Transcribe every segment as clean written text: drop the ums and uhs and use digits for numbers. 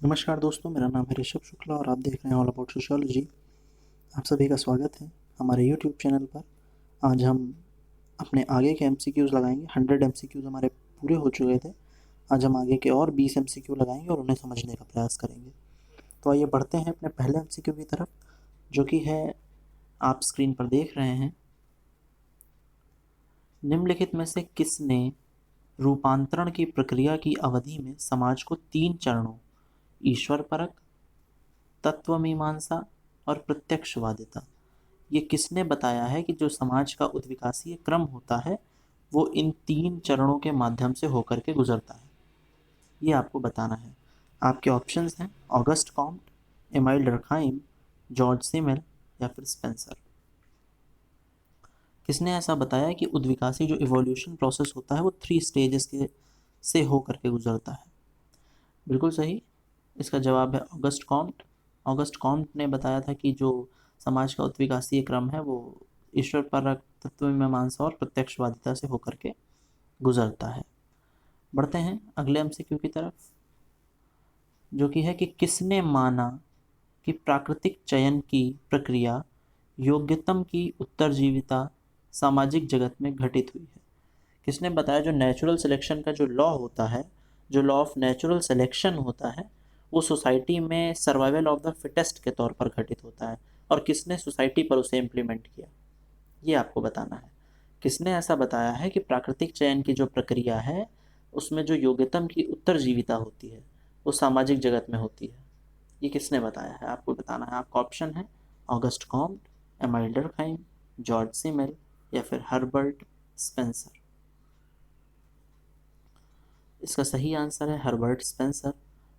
नमस्कार दोस्तों, मेरा नाम है ऋषभ शुक्ला और आप देख रहे हैं ऑल अबाउट सोशियोलॉजी। आप सभी का स्वागत है हमारे यूट्यूब चैनल पर। आज हम अपने आगे के एमसीक्यूज़ लगाएंगे। 100 एमसीक्यूज़ हमारे पूरे हो चुके थे। आज हम आगे के और 20 एमसीक्यू लगाएंगे और उन्हें समझने का प्रयास करेंगे। तो आइए बढ़ते हैं अपने पहले एमसीक्यू की तरफ, जो कि है, आप स्क्रीन पर देख रहे हैं। निम्नलिखित में से किसने रूपांतरण की प्रक्रिया की अवधि में समाज को 3 चरणों ईश्वर परक, तत्वमीमांसा और प्रत्यक्षवादिता, ये किसने बताया है कि जो समाज का उद्विकासीय क्रम होता है वो इन 3 चरणों के माध्यम से होकर के गुजरता है, ये आपको बताना है। आपके ऑप्शंस हैं August Comte, amyl Durkheim, George Simmel या फिर स्पेंसर। किसने ऐसा बताया कि उद्विकासी जो इवोल्यूशन प्रोसेस होता है वो 3 स्टेजेस के से होकर के गुजरता है? बिल्कुल सही, इसका जवाब है ऑगस्ट कॉम्ट। ऑगस्ट कॉम्ट ने बताया था कि जो समाज का उत्विकासीय क्रम है वो ईश्वर परक, तत्वमीमांसा और प्रत्यक्षवादिता से होकर के गुजरता है। बढ़ते हैं अगले एमसीक्यू की तरफ, जो कि है कि किसने माना कि प्राकृतिक चयन की प्रक्रिया योग्यतम की उत्तरजीविता सामाजिक जगत में घटित हुई है? किसने बताया जो नेचुरल सिलेक्शन का जो लॉ होता है, जो लॉ ऑफ नेचुरल सिलेक्शन होता है, वो सोसाइटी में सर्वाइवल ऑफ द फिटेस्ट के तौर पर घटित होता है, और किसने सोसाइटी पर उसे इम्प्लीमेंट किया, ये आपको बताना है। किसने ऐसा बताया है कि प्राकृतिक चयन की जो प्रक्रिया है उसमें जो योग्यतम की उत्तरजीविता होती है वो सामाजिक जगत में होती है, ये किसने बताया है आपको बताना है। आपका ऑप्शन है August Comte, amyl Durkheim, George Simmel या फिर हर्बर्ट स्पेंसर। इसका सही आंसर है हर्बर्ट स्पेंसर।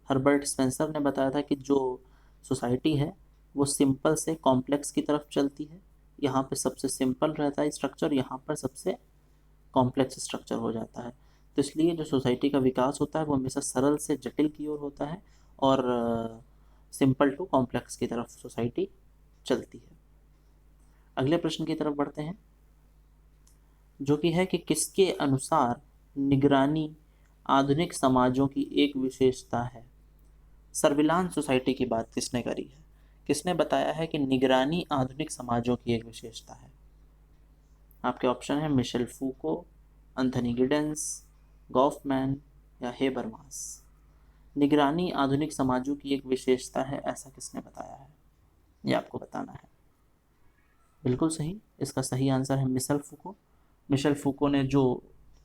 हर्बर्ट स्पेंसर ने बताया था कि जो सोसाइटी है वो सिंपल से कॉम्प्लेक्स की तरफ चलती है। यहाँ पे सबसे सिंपल रहता है स्ट्रक्चर, यहाँ पर सबसे कॉम्प्लेक्स स्ट्रक्चर हो जाता है। तो इसलिए जो सोसाइटी का विकास होता है वो हमेशा सरल से जटिल की ओर होता है और सिंपल टू कॉम्प्लेक्स की तरफ सोसाइटी चलती है। अगले प्रश्न की तरफ बढ़ते हैं, जो कि है कि किसके अनुसार निगरानी आधुनिक समाजों की एक विशेषता है? सर्विलांस सोसाइटी की बात किसने करी है? किसने बताया है कि निगरानी आधुनिक समाजों की एक विशेषता है? आपके ऑप्शन है Michel Foucault, Anthony Giddens, Goffman या हेबरमास। निगरानी आधुनिक समाजों की एक विशेषता है, ऐसा किसने बताया है, ये आपको बताना है। बिल्कुल सही, इसका सही आंसर है मिशेल फूको। मिशेल फूको ने जो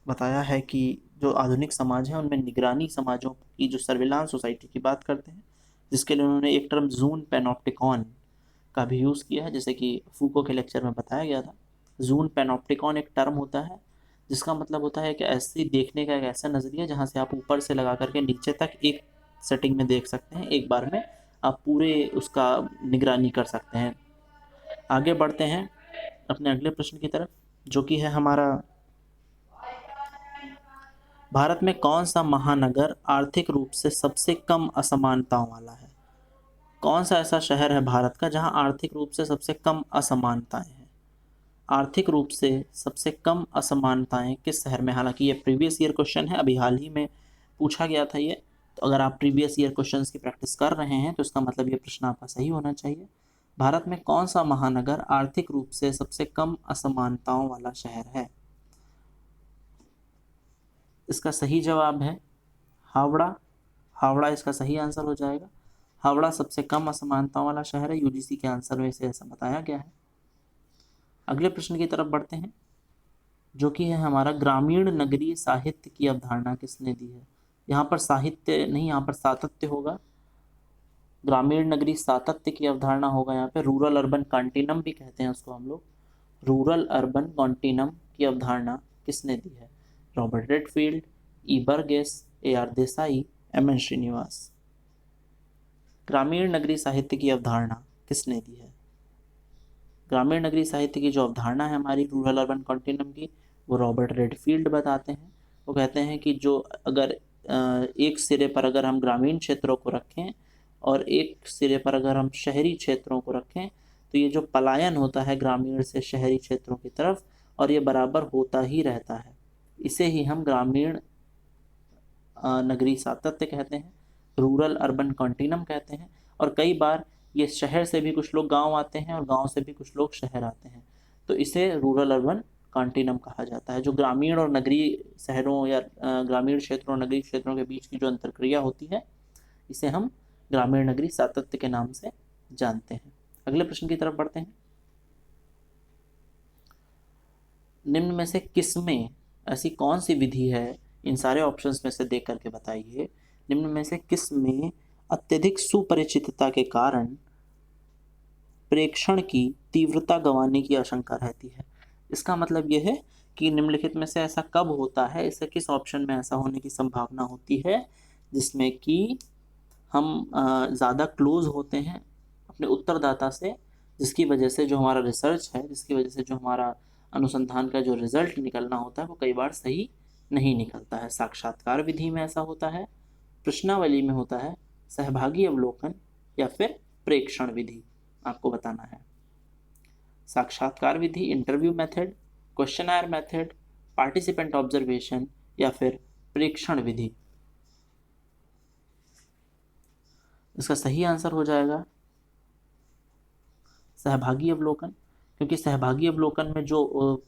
बताया है कि जो आधुनिक समाज है उनमें निगरानी समाजों की, जो सर्विलांस सोसाइटी की बात करते हैं, जिसके लिए उन्होंने एक टर्म जून पैनोप्टिकॉन का भी यूज़ किया है, जैसे कि फूको के लेक्चर में बताया गया था। जून पैनोप्टिकॉन एक टर्म होता है जिसका मतलब होता है कि ऐसे देखने का एक ऐसा नज़रिया जहाँ से आप ऊपर से लगा करके नीचे तक एक सेटिंग में देख सकते हैं, एक बार में आप पूरे उसका निगरानी कर सकते हैं। आगे बढ़ते हैं अपने अगले प्रश्न की तरफ, जो कि है हमारा, भारत में कौन सा महानगर आर्थिक रूप से सबसे कम असमानताओं वाला है? कौन सा ऐसा शहर है भारत का जहां आर्थिक रूप से सबसे कम असमानताएं हैं? आर्थिक रूप से सबसे कम असमानताएं किस शहर में? हालांकि ये प्रीवियस ईयर क्वेश्चन है, अभी हाल ही में पूछा गया था ये, तो अगर आप प्रीवियस ईयर क्वेश्चंस की प्रैक्टिस कर रहे हैं तो इसका मतलब ये प्रश्न आपका सही होना चाहिए। भारत में कौन सा महानगर आर्थिक रूप से सबसे कम असमानताओं वाला शहर है? इसका सही जवाब है हावड़ा। हावड़ा इसका सही आंसर हो जाएगा। हावड़ा सबसे कम असमानताओं वाला शहर है, यूजीसी के आंसर में से ऐसा बताया गया है। अगले प्रश्न की तरफ बढ़ते हैं, जो कि है हमारा, ग्रामीण नगरीय साहित्य की अवधारणा किसने दी है? यहाँ पर साहित्य नहीं, यहाँ पर सातत्य होगा। ग्रामीण नगरी सातत्य की अवधारणा होगा यहाँ पे। रूरल अर्बन कॉन्टिनम भी कहते हैं उसको हम लोग। रूरल अर्बन कॉन्टिनम की अवधारणा किसने दी है? Robert Redfield, E Burgess, A R Desai, M N Srinivas. ग्रामीण नगरी साहित्य की अवधारणा किसने दी है? ग्रामीण नगरी साहित्य की जो अवधारणा है हमारी रूरल अर्बन कॉन्टिनम की, वो रॉबर्ट रेडफील्ड बताते हैं। वो कहते हैं कि जो अगर एक सिरे पर अगर हम ग्रामीण क्षेत्रों को रखें और एक सिरे पर अगर हम शहरी क्षेत्रों को रखें तो ये जो पलायन होता है ग्रामीण से शहरी क्षेत्रों की तरफ, और ये बराबर होता ही रहता है, इसे ही हम ग्रामीण नगरी सातत्य कहते हैं। रूरल अर्बन कॉन्टिनम कहते हैं। और कई बार ये शहर से भी कुछ लोग गांव आते हैं और गांव से भी कुछ लोग शहर आते हैं, तो इसे रूरल अर्बन कॉन्टिनम कहा जाता है। जो ग्रामीण और नगरीय शहरों या ग्रामीण क्षेत्रों और नगरीय क्षेत्रों के बीच की जो अंतरक्रिया होती है, इसे हम ग्रामीण नगरीय सातत्य के नाम से जानते हैं। अगले प्रश्न की तरफ बढ़ते हैं। निम्न में से किसमें ऐसी कौन सी विधि है, इन सारे ऑप्शंस में से देख करके बताइए, निम्न में से किसमें अत्यधिक सुपरिचितता के कारण प्रेक्षण की तीव्रता गंवाने की आशंका रहती है। इसका मतलब यह है कि निम्नलिखित में से ऐसा कब होता है, इसे किस ऑप्शन में ऐसा होने की संभावना होती है जिसमें कि हम ज़्यादा क्लोज होते हैं अपने उत्तरदाता से, जिसकी वजह से जो हमारा रिसर्च है, जिसकी वजह से जो हमारा अनुसंधान का जो रिजल्ट निकलना होता है वो कई बार सही नहीं निकलता है। साक्षात्कार विधि में ऐसा होता है, प्रश्नावली में होता है, सहभागी अवलोकन या फिर प्रेक्षण विधि, आपको बताना है। साक्षात्कार विधि interview method, questioner method, participant observation या फिर प्रेक्षण विधि। इसका सही आंसर हो जाएगा सहभागी अवलोकन, क्योंकि सहभागी अवलोकन में जो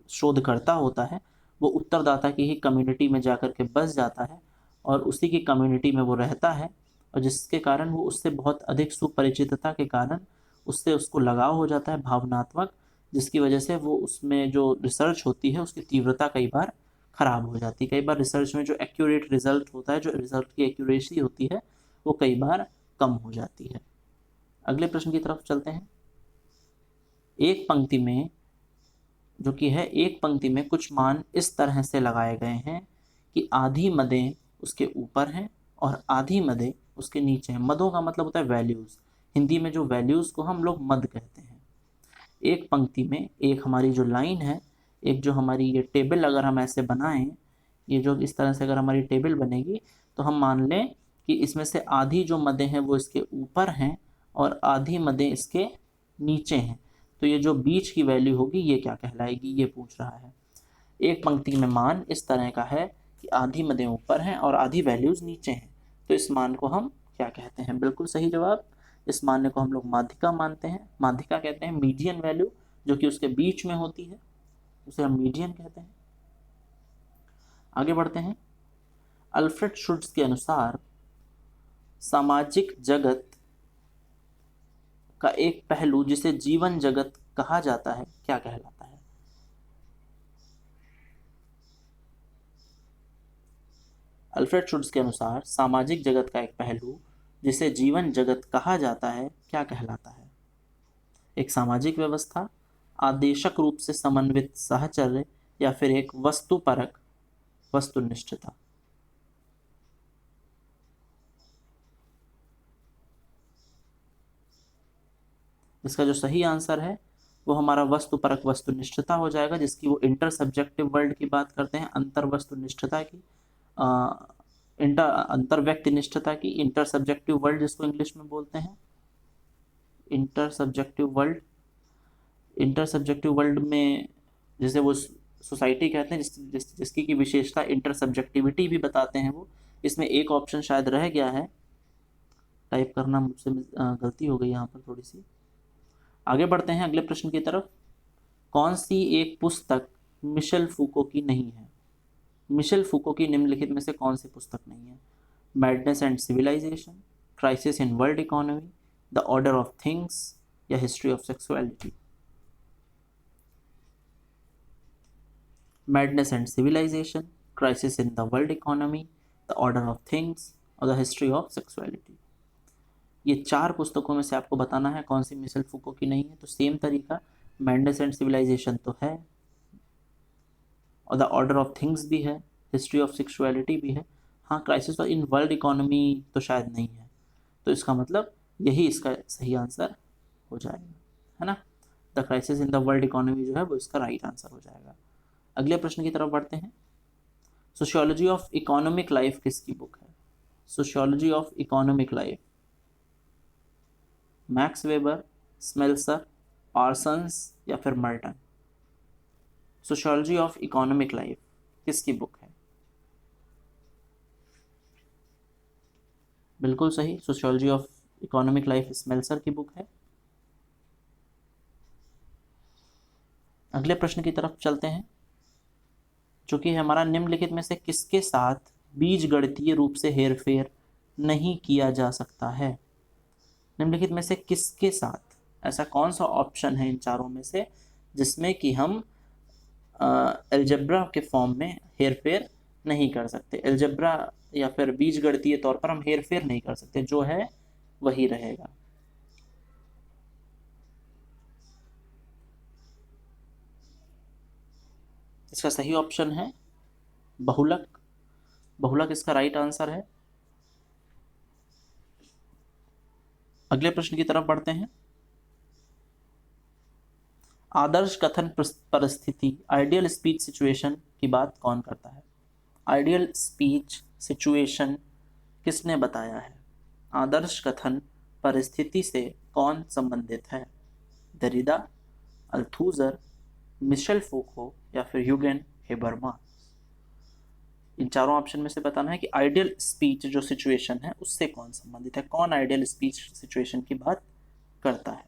शोधकर्ता होता है वो उत्तरदाता की ही कम्युनिटी में जाकर के बस जाता है और उसी की कम्युनिटी में वो रहता है, और जिसके कारण वो उससे बहुत अधिक सुपरिचितता के कारण उससे उसको लगाव हो जाता है भावनात्मक, जिसकी वजह से वो उसमें जो रिसर्च होती है उसकी तीव्रता कई बार खराब हो जाती है। कई बार रिसर्च में जो एक्यूरेट रिजल्ट होता है, जो रिजल्ट की एक्यूरेसी होती है, वो कई बार कम हो जाती है। अगले प्रश्न की तरफ चलते हैं। एक पंक्ति में जो कि है, एक पंक्ति में कुछ मान इस तरह से लगाए गए हैं कि आधी मदें उसके ऊपर हैं और आधी मदें उसके नीचे हैं। मदों का मतलब होता है वैल्यूज, हिंदी में जो वैल्यूज को हम लोग मद कहते हैं। एक पंक्ति में एक हमारी जो लाइन है, एक जो हमारी ये टेबल अगर हम ऐसे बनाएं, ये जो इस तरह से अगर हमारी टेबल बनेगी, तो हम मान लें कि इसमें से आधी जो मदें हैं वो इसके ऊपर हैं और आधी मदें इसके नीचे हैं, तो ये जो बीच की वैल्यू होगी ये क्या कहलाएगी, ये पूछ रहा है। एक पंक्ति में मान इस तरह का है कि आधी मदें ऊपर हैं और आधी वैल्यूज नीचे हैं, तो इस मान को हम क्या कहते हैं? बिल्कुल सही जवाब, इस मान को हम लोग माध्यिका मानते हैं, माध्यिका कहते हैं मीडियन वैल्यू जो कि उसके बीच में होती है, उसे हम मीडियन कहते हैं। आगे बढ़ते हैं। अल्फ्रेड शुट्ज के अनुसार सामाजिक जगत का एक पहलू जिसे जीवन जगत कहा जाता है क्या कहलाता है? अल्फ्रेड शुट्ज के अनुसार सामाजिक जगत का एक पहलू जिसे जीवन जगत कहा जाता है क्या कहलाता है? एक सामाजिक व्यवस्था, आदेशक रूप से समन्वित साहचर्य या फिर एक वस्तुपरक वस्तुनिष्ठता। इसका जो सही आंसर है वो हमारा वस्तुपरक वस्तुनिष्ठता हो जाएगा, जिसकी वो इंटर सब्जेक्टिव वर्ल्ड की बात करते हैं, अंतर वस्तुनिष्ठता की, अंतर व्यक्ति निष्ठता की, इंटर सब्जेक्टिव वर्ल्ड जिसको इंग्लिश में बोलते हैं inter subjective world. Inter subjective world में जैसे वो सोसाइटी कहते हैं जिसकी की विशेषता इंटर सब्जेक्टिविटी भी बताते हैं वो। इसमें एक ऑप्शन शायद रह गया है, टाइप करना मुझसे गलती हो गई यहाँ पर थोड़ी सी। आगे बढ़ते हैं अगले प्रश्न की तरफ। कौन सी एक पुस्तक मिशेल फूको की नहीं है? मिशेल फूको की निम्नलिखित में से कौन सी पुस्तक नहीं है? Madness and civilization, crisis in world economy, the order of things या history of sexuality. Madness and civilization, crisis in the world economy, the order of things और द हिस्ट्री ऑफ सेक्सुअलिटी। ये चार पुस्तकों में से आपको बताना है कौन सी मिशेल फूको की नहीं है। तो सेम तरीका, मैडनेस एंड सिविलाइजेशन तो है और द ऑर्डर ऑफ थिंग्स भी है, हिस्ट्री ऑफ सेक्सुअलिटी भी है। हाँ, क्राइसिस इन वर्ल्ड इकोनॉमी तो शायद नहीं है, तो इसका मतलब यही इसका सही आंसर हो जाएगा, है ना। The crisis in the world economy जो है वो इसका राइट आंसर हो जाएगा। अगले प्रश्न की तरफ बढ़ते हैं। सोशियोलॉजी ऑफ इकोनॉमिक लाइफ किसकी बुक है? Sociology of economic life, max weber, स्मेल्सर, Parsons या फिर Merton. Sociology of economic life किसकी बुक है? बिल्कुल सही, सोशियोलॉजी ऑफ इकोनॉमिक लाइफ स्मेल्सर की बुक है। अगले प्रश्न की तरफ चलते हैं, जो कि हमारा निम्नलिखित में से किसके साथ बीजगणितीय रूप से हेरफेर नहीं किया जा सकता है। निम्नलिखित में से किसके साथ, ऐसा कौन सा ऑप्शन है इन चारों में से जिसमें कि हम अलजेब्रा के फॉर्म में हेरफेर नहीं कर सकते, अलजेब्रा या फिर बीजगणितीय तौर पर हम हेरफेर नहीं कर सकते, जो है वही रहेगा। इसका सही ऑप्शन है बहुलक। बहुलक इसका राइट आंसर है। अगले प्रश्न की तरफ बढ़ते हैं। आदर्श कथन परिस्थिति, आइडियल स्पीच सिचुएशन की बात कौन करता है। आइडियल स्पीच सिचुएशन किसने बताया है। आदर्श कथन परिस्थिति से कौन संबंधित है। दरिदा, अल्थूजर, मिशेल फूको या फिर ह्यूगेन हेबरमास। इन चारों ऑप्शन में से बताना है कि आइडियल स्पीच जो सिचुएशन है उससे कौन संबंधित है, कौन आइडियल स्पीच सिचुएशन की बात करता है।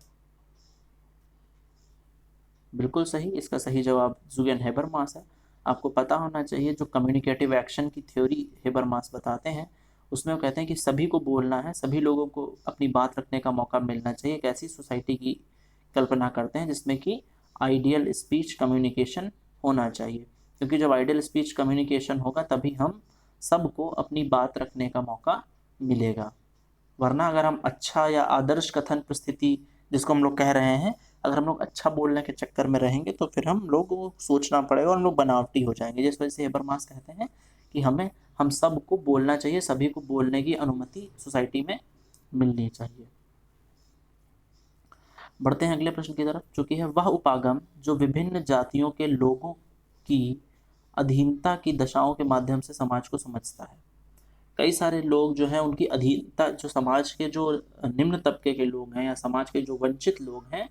बिल्कुल सही, इसका सही जवाब ह्यूगेन हेबरमास है। आपको पता होना चाहिए जो कम्युनिकेटिव एक्शन की थ्योरी हेबरमास बताते हैं उसमें वो कहते हैं कि सभी को बोलना है, सभी लोगों को अपनी बात रखने का मौका मिलना चाहिए। एक ऐसी सोसाइटी की कल्पना करते हैं जिसमें कि आइडियल स्पीच कम्युनिकेशन होना चाहिए, क्योंकि जब आइडियल स्पीच कम्युनिकेशन होगा तभी हम सबको अपनी बात रखने का मौका मिलेगा। वरना अगर हम अच्छा या आदर्श कथन परिस्थिति जिसको हम लोग कह रहे हैं, अगर हम लोग अच्छा बोलने के चक्कर में रहेंगे तो फिर हम लोग को सोचना पड़ेगा और हम लोग बनावटी हो जाएंगे। जिस वजह से हेबरमास कहते हैं कि हम सबको बोलना चाहिए, सभी को बोलने की अनुमति सोसाइटी में मिलनी चाहिए। बढ़ते हैं अगले प्रश्न की तरफ, जो कि है वह उपागम जो विभिन्न जातियों के लोगों की अधीनता की दशाओं के माध्यम से समाज को समझता है। कई सारे लोग जो हैं उनकी अधीनता, जो समाज के जो निम्न तबके के लोग हैं या समाज के जो वंचित लोग हैं,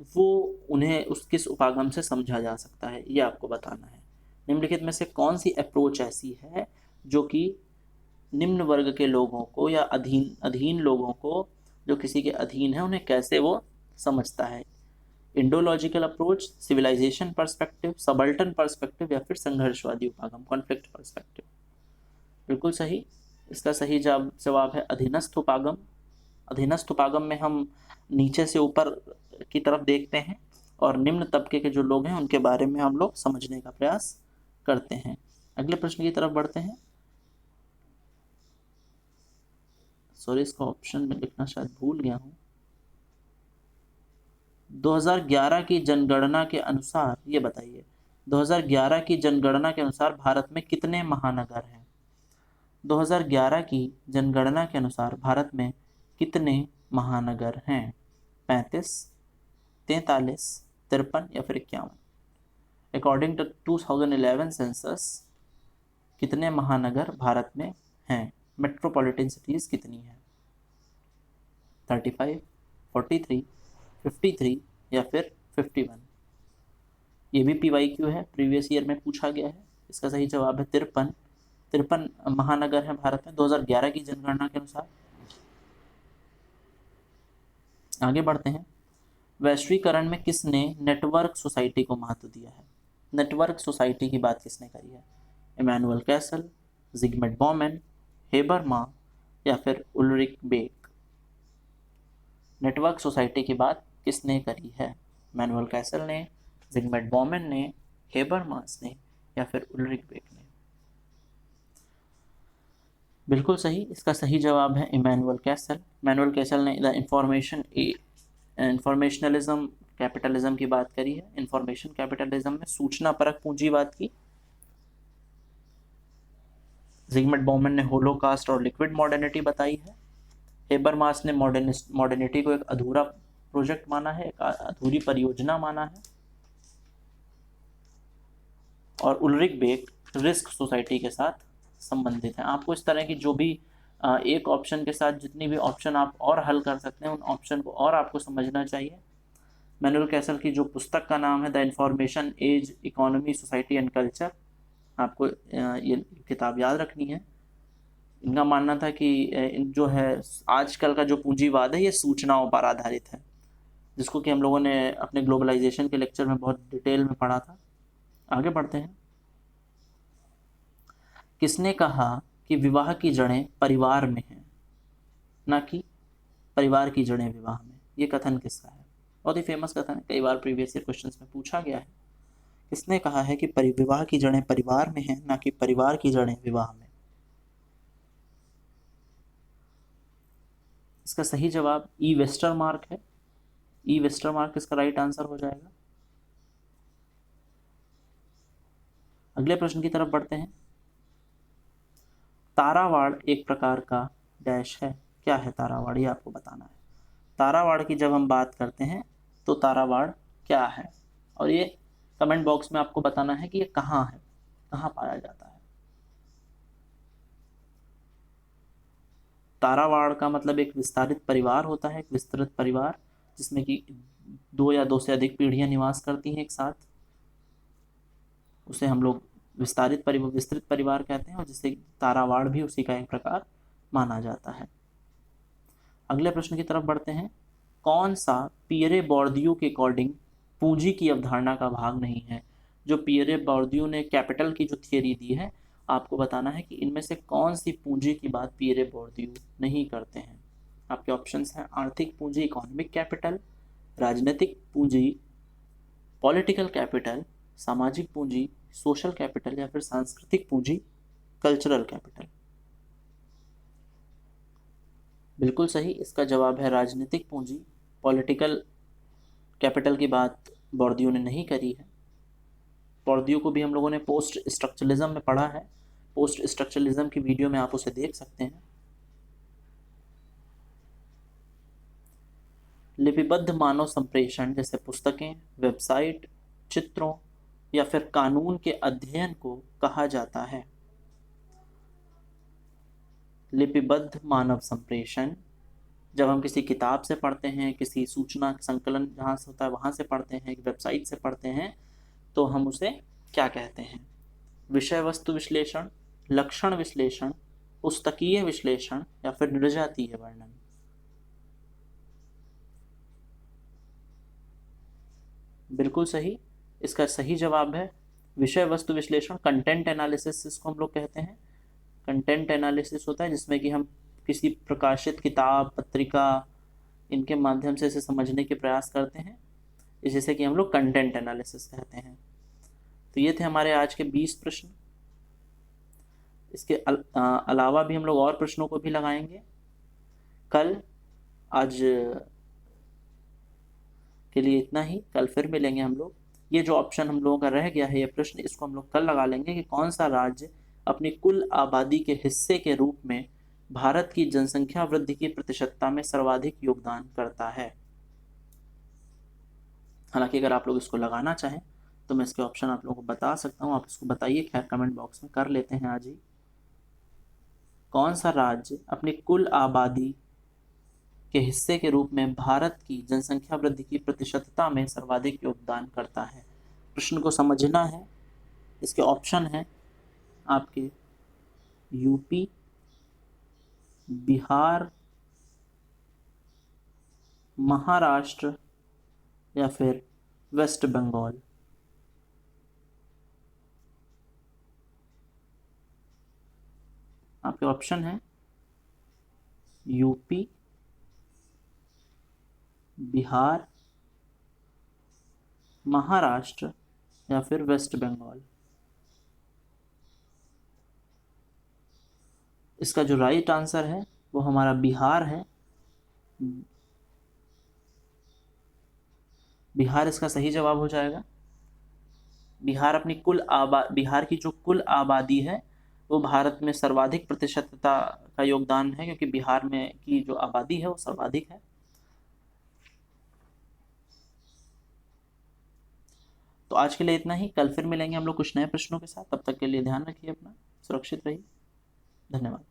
वो उन्हें उस किस उपागम से समझा जा सकता है, ये आपको बताना है। निम्नलिखित में से कौन सी अप्रोच ऐसी है जो कि निम्न वर्ग के लोगों को या अधीन अधीन लोगों को, जो किसी के अधीन है, उन्हें कैसे वो समझता है। Indological approach, civilization perspective, subaltern perspective या फिर संघर्षवादी उपागम, कॉन्फ्लिक्ट पर्सपेक्टिव। बिल्कुल सही, इसका सही जवाब है अधीनस्थ उपागम। अधीनस्थ उपागम में हम नीचे से ऊपर की तरफ देखते हैं और निम्न तबके के जो लोग हैं उनके बारे में हम लोग समझने का प्रयास करते हैं। अगले प्रश्न की तरफ बढ़ते हैं। सॉरी, इसका ऑप्शन में लिखना शायद भूल गया हूँ। 2011 की जनगणना के अनुसार ये बताइए, 2011 की जनगणना के अनुसार भारत में कितने महानगर हैं। 2011 की जनगणना के अनुसार भारत में कितने महानगर हैं। 35, 43, 53 या फिर 51। अकॉर्डिंग टू 2011 सेंसस कितने महानगर भारत में हैं, मेट्रोपॉलिटन सिटीज कितनी हैं। 35, 43, 53 या फिर 51। ये भी PYQ है, प्रीवियस ईयर में पूछा गया है। इसका सही जवाब है 53। 53 महानगर हैं भारत में 2011 की जनगणना के अनुसार। आगे बढ़ते हैं। वैश्वीकरण में किसने नेटवर्क सोसाइटी को महत्व दिया है। नेटवर्क सोसाइटी की बात किसने करी है। इमैनुअल कैसल, जिगमंड बॉमेन, हेबरमा या फिर उल्रिक बेक। नेटवर्क सोसाइटी की बात किसने करी है। इमैनुअल कैसल ने, जिगमंड बॉमेन ने, हेबरमास ने या फिर उल्रिक बेक ने। बिल्कुल सही, इसका सही जवाब है इमैनुअल कैसल। इमैनुअल कैसल ने द इंफॉर्मेशनलिज्म कैपिटलिज्म की बात करी है। इंफॉर्मेशन कैपिटलिज्म में सूचना परक पूंजीवाद की। जिगमंड बॉमेन ने होलोकास्ट और लिक्विड मॉडर्निटी बताई है। हेबरमास ने मॉडर्निटी को एक अधूरा प्रोजेक्ट माना है, एक अधूरी परियोजना माना है। और उल्रिक बेक रिस्क सोसाइटी के साथ संबंधित है। आपको इस तरह की जो भी एक ऑप्शन के साथ जितनी भी ऑप्शन आप और हल कर सकते हैं उन ऑप्शन को और आपको समझना चाहिए। इमैनुअल कैसल की जो पुस्तक का नाम है the information age, economy, society and culture, आपको ये किताब याद रखनी है। इनका मानना था कि जो है आजकल का जो पूंजीवाद है ये सूचनाओं पर आधारित है, जिसको कि हम लोगों ने अपने ग्लोबलाइजेशन के लेक्चर में बहुत डिटेल में पढ़ा था। आगे बढ़ते हैं। किसने कहा कि विवाह की जड़ें परिवार में हैं, ना कि परिवार की जड़ें विवाह में? ये कथन किसका है? बहुत ही फेमस कथन है, कई बार प्रीवियस ईयर क्वेश्चंस में पूछा गया है। किसने कहा है कि विवाह की जड़ें परिवार में हैं, ना कि परिवार की जड़ें विवाह में? इसका सही जवाब ई वेस्टरमार्क है। ई वेस्टरमार्क इसका राइट आंसर हो जाएगा। अगले प्रश्न की तरफ बढ़ते हैं। तारावाड़ एक प्रकार का डैश है। क्या है तारावाड़, ये आपको बताना है। तारावाड़ की जब हम बात करते हैं तो तारावाड़ क्या है, और ये कमेंट बॉक्स में आपको बताना है कि ये कहाँ है, कहाँ पाया जाता है। तारावाड़ का मतलब एक विस्तारित परिवार होता है, एक विस्तृत परिवार जिसमें कि 2 या 2 से अधिक पीढ़ियां निवास करती हैं एक साथ। उसे हम लोग विस्तृत परिवार कहते हैं, और जिससे तारावाड़ भी उसी का एक प्रकार माना जाता है। अगले प्रश्न की तरफ बढ़ते हैं। कौन सा पियरे बोर्दियू के अकॉर्डिंग पूंजी की अवधारणा का भाग नहीं है? जो पियरे बोर्दियू ने कैपिटल की जो थियरी दी है, आपको बताना है कि इनमें से कौन सी पूंजी की बात पियरे बोर्दियू नहीं करते हैं। आपके ऑप्शंस हैं आर्थिक पूंजी इकोनॉमिक कैपिटल, राजनीतिक पूंजी पॉलिटिकल कैपिटल, सामाजिक पूंजी सोशल कैपिटल, या फिर सांस्कृतिक पूंजी कल्चरल कैपिटल। बिल्कुल सही, इसका जवाब है राजनीतिक पूंजी। पॉलिटिकल कैपिटल की बात बोर्दियू ने नहीं करी है। बोर्दियू को भी हम लोगों ने पोस्ट स्ट्रक्चरलिज्म में पढ़ा है। पोस्ट स्ट्रक्चरलिज्म की वीडियो में आप उसे देख सकते हैं। लिपिबद्ध मानव संप्रेषण जैसे पुस्तकें, वेबसाइट, चित्रों या फिर कानून के अध्ययन को कहा जाता है? लिपिबद्ध मानव संप्रेषण जब हम किसी किताब से पढ़ते हैं, किसी सूचना संकलन जहाँ से होता है वहाँ से पढ़ते हैं, एक वेबसाइट से पढ़ते हैं, तो हम उसे क्या कहते हैं? विषय वस्तु विश्लेषण, लक्षण विश्लेषण, पुस्तकीय विश्लेषण, या फिर निर्जातीय वर्णन? बिल्कुल सही, इसका सही जवाब है विषय वस्तु विश्लेषण। कंटेंट एनालिसिस इसको हम लोग कहते हैं। कंटेंट एनालिसिस होता है जिसमें कि हम किसी प्रकाशित किताब, पत्रिका, इनके माध्यम से इसे समझने के प्रयास करते हैं, जिसे कि हम लोग कंटेंट एनालिसिस कहते हैं। तो ये थे हमारे आज के 20 प्रश्न। इसके अलावा भी हम लोग और प्रश्नों को भी लगाएंगे कल। आज के लिए इतना ही, कल फिर मिलेंगे हम लोग। ये जो ऑप्शन हम लोगों का रह गया है, ये प्रश्न, इसको हम लोग कल लगा लेंगे कि कौन सा राज्य अपनी कुल आबादी के हिस्से के रूप में भारत की जनसंख्या वृद्धि की प्रतिशतता में सर्वाधिक योगदान करता है। हालांकि अगर आप लोग इसको लगाना चाहें तो मैं इसके ऑप्शन आप लोगों को बता सकता हूँ, आप इसको बताइए, खैर कमेंट बॉक्स में कर लेते हैं आज ही। कौन सा राज्य अपनी कुल आबादी के हिस्से के रूप में भारत की जनसंख्या वृद्धि की प्रतिशतता में सर्वाधिक योगदान करता है? प्रश्न को समझना है। इसके ऑप्शन हैं आपके यूपी, बिहार, महाराष्ट्र, या फिर वेस्ट बंगाल। आपके ऑप्शन हैं यूपी, बिहार, महाराष्ट्र, या फिर वेस्ट बंगाल। इसका जो राइट आंसर है वो हमारा बिहार है। बिहार इसका सही जवाब हो जाएगा। बिहार की जो कुल आबादी है वो भारत में सर्वाधिक प्रतिशतता का योगदान है, क्योंकि बिहार में की जो आबादी है वो सर्वाधिक है। तो आज के लिए इतना ही, कल फिर मिलेंगे हम लोग कुछ नए प्रश्नों के साथ। तब तक के लिए ध्यान रखिए अपना, सुरक्षित रहिए। धन्यवाद।